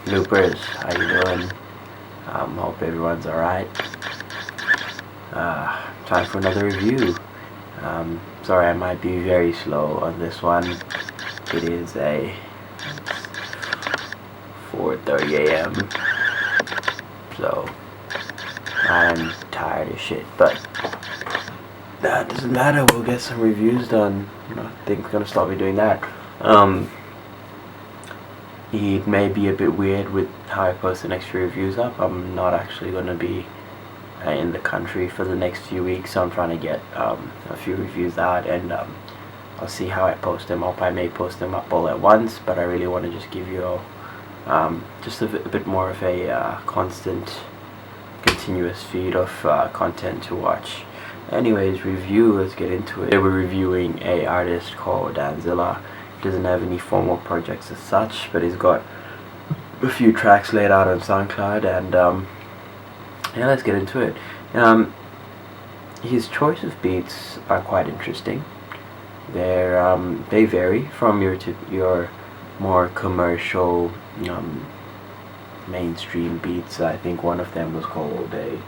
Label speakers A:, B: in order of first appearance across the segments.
A: Loopers, how you doing? Hope everyone's alright. Time for another review. Sorry, I might be very slow on this one. It is a 4:30 a.m. So I'm tired as shit, but that doesn't matter. We'll get some reviews done. Nothing's gonna stop me doing that. It may be a bit weird with how I post the next few reviews up. I'm not actually going to be in the country for the next few weeks, so I'm trying to get a few reviews out, and I'll see how I post them up. I may post them up all at once, but I really want to just give you just a bit more of a constant, continuous feed of content to watch. Anyways, review, let's get into it. We're reviewing a artist called Danzilla. Doesn't have any formal projects as such, but he's got a few tracks laid out on SoundCloud, and yeah, let's get into it. His choice of beats are quite interesting. They vary from your more commercial mainstream beats. I think one of them was called a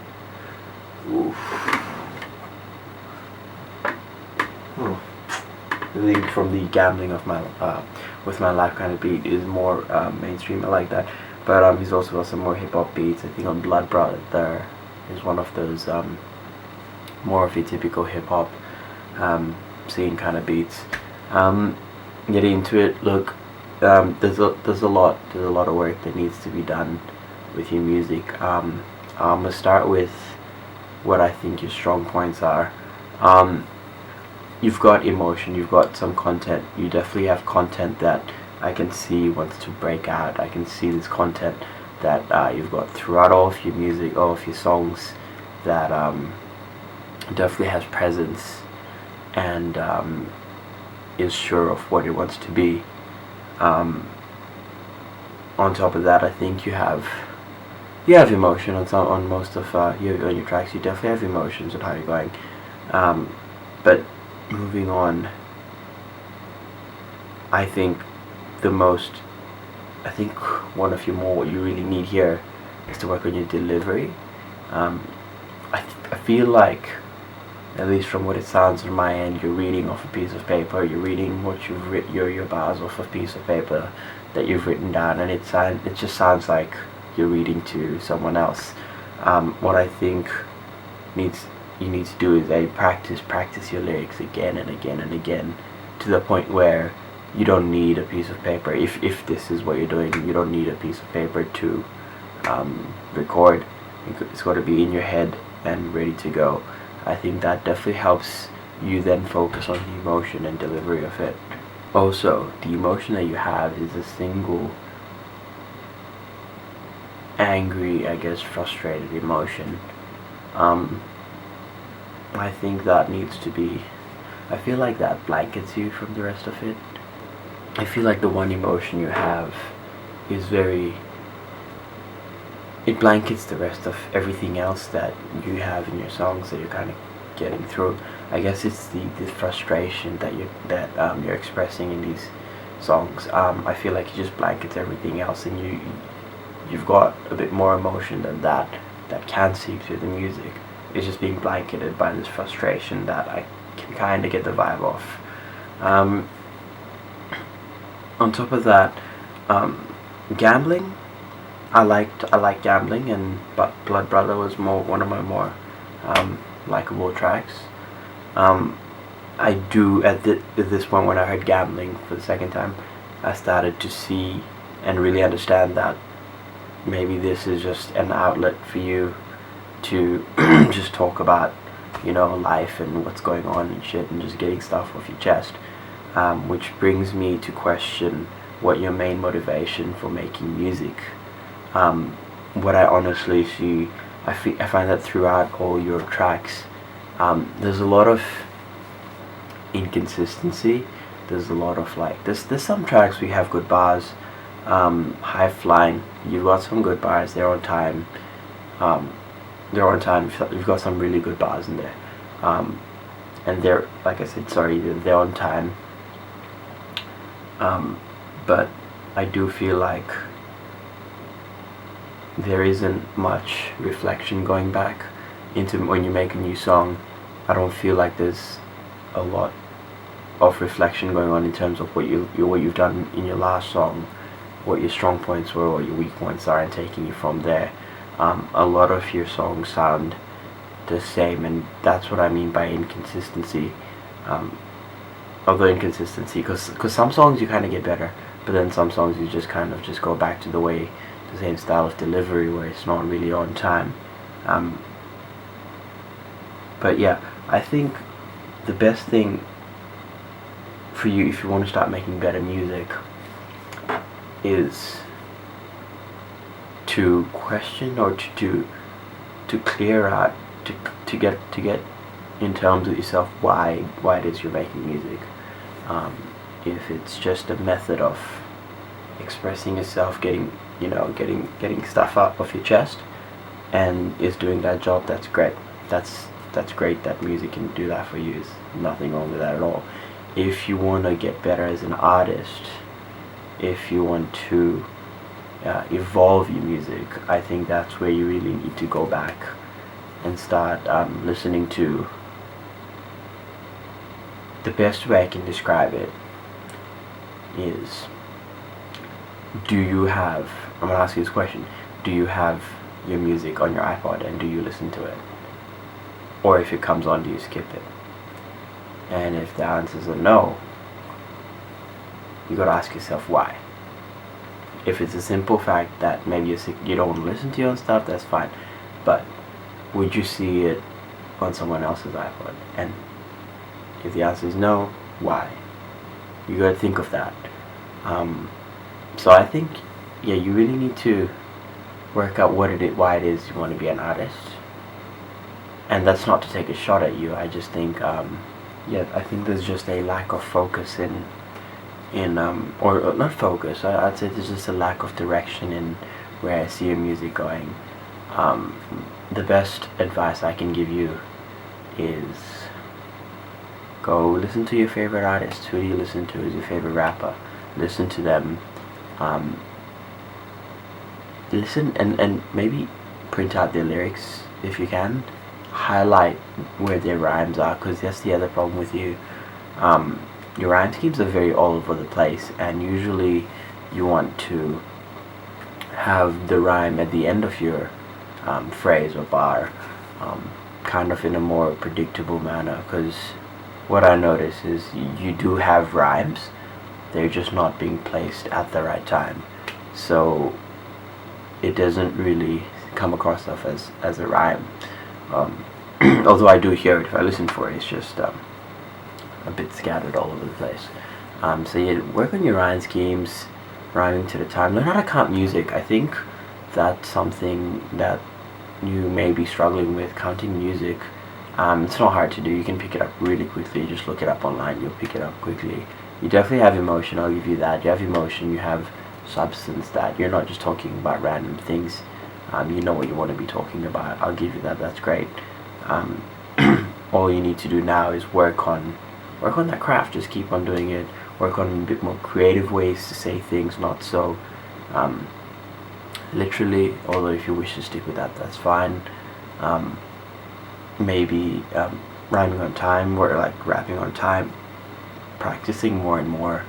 A: the link from the gambling of my with my life kind of beat is more mainstream. I like that, but he's also got some more hip hop beats. I think on Blood Brother there is one of those more of a typical hip hop scene kind of beats. Getting into it, look, there's a lot of work that needs to be done with your music. I'm gonna start with what I think your strong points are. You've got emotion, you've got some content. You definitely have content that I can see wants to break out. I can see this content that you've got throughout all of your music, all of your songs, that definitely has presence and is sure of what it wants to be. On top of that, I think you have emotion on most of your tracks. You definitely have emotions on how you're going, but moving on, I think one of what you really need here is to work on your delivery. I feel like, at least from what it sounds on my end, you're reading off a piece of paper. You're reading what you've written, your bars off a piece of paper that you've written down, and it just sounds like you're reading to someone else. What I think you need to do is practice your lyrics again and again and again, to the point where you don't need a piece of paper. If this is what you're doing, you don't need a piece of paper to record. It's got to be in your head and ready to go. I think that definitely helps you then focus on the emotion and delivery of it. Also, the emotion that you have is a single angry, I guess frustrated emotion. I think that needs to be, I feel like that blankets you from the rest of it. I feel like the one emotion you have is it blankets the rest of everything else that you have in your songs that you're kind of getting through. I guess it's the frustration that you're expressing in these songs. I feel like it just blankets everything else, and you've got a bit more emotion than that can seep through the music. It's just being blanketed by this frustration that I can kind of get the vibe off. On top of that, gambling. I like gambling, and but Blood Brother was one of my more likable tracks. I do at this point, when I heard gambling for the second time, I started to see and really understand that maybe this is just an outlet for you to just talk about, life and what's going on and shit, and just getting stuff off your chest, which brings me to question what your main motivation for making music. What I honestly see, I find that throughout all your tracks, there's a lot of inconsistency. There's a lot of there's some tracks where you have good bars, high flying. You've got some good bars. They're on time. You've got some really good bars in there, and they're, like I said, they're on time. But I do feel like there isn't much reflection going back into when you make a new song. I don't feel like there's a lot of reflection going on in terms of what you've done in your last song, what your strong points were, what your weak points are, and taking you from there. A lot of your songs sound the same, and that's what I mean by inconsistency. Although inconsistency, because some songs you kind of get better, but then some songs you just kind of just go back to the same style of delivery where it's not really on time. But yeah, I think the best thing for you if you want to start making better music is to question, or to clear out, to get in terms with yourself why it is you're making music. If it's just a method of expressing yourself, getting stuff up off your chest, and is doing that job, that's great. That's great that music can do that for you. There's nothing wrong with that at all. If you want to get better as an artist, if you want to evolve your music, I think that's where you really need to go back and start listening to. The best way I can describe it is, I'm going to ask you this question: do you have your music on your iPod, and do you listen to it? Or if it comes on, do you skip it? And if the answer is a no, you got to ask yourself why. If it's a simple fact that maybe you don't want to listen to your own stuff, that's fine. But would you see it on someone else's iPod? And if the answer is no, why? You got to think of that. So I think, yeah, you really need to work out why it is you want to be an artist. And that's not to take a shot at you. I just think, I think there's just a lack of focus or not focus. I'd say there's just a lack of direction in where I see your music going. The best advice I can give you is go listen to your favorite artist. Who do you listen to? Who's your favorite rapper? Listen to them. Listen and maybe print out their lyrics if you can. Highlight where their rhymes are, because that's the other problem with you. Your rhyme schemes are very all over the place, and usually you want to have the rhyme at the end of your phrase or bar, kind of in a more predictable manner, because what I notice is you do have rhymes, they're just not being placed at the right time, so it doesn't really come across stuff as a rhyme. Although I do hear it if I listen for it, it's just a bit scattered all over the place. So you work on your rhyme schemes, rhyming to the time. Learn how to count music. I think that's something that you may be struggling with, counting music. It's not hard to do. You can pick it up really quickly. Just look it up online. You'll pick it up quickly. You definitely have emotion. I'll give you that. You have emotion. You have substance. That you're not just talking about random things. You know what you want to be talking about. I'll give you that. That's great. All you need to do now is work on that craft. Just keep on doing it. Work on a bit more creative ways to say things, not so literally. Although if you wish to stick with that, that's fine. Maybe rhyming on time, or like rapping on time. Practicing more and more.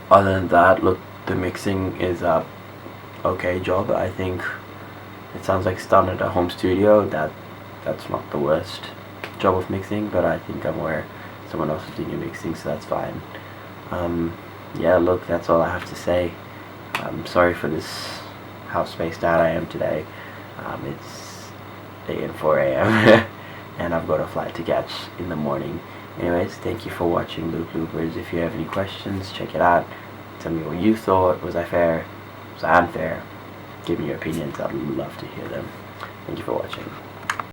A: Other than that, look, the mixing is a okay job. I think it sounds like it's done at a home studio. That's not the worst job of mixing, but I think I'm aware someone else is doing your mixing, so that's fine. Yeah, look, that's all I have to say. I'm sorry for this, how spaced out I am today. It's 8 and 4 a.m. and I've got a flight to catch in the morning. Anyways, thank you for watching Loop Loopers. If you have any questions, check it out. Tell me what you thought. Was I fair? Was I unfair? Give me your opinions. I'd love to hear them. Thank you for watching.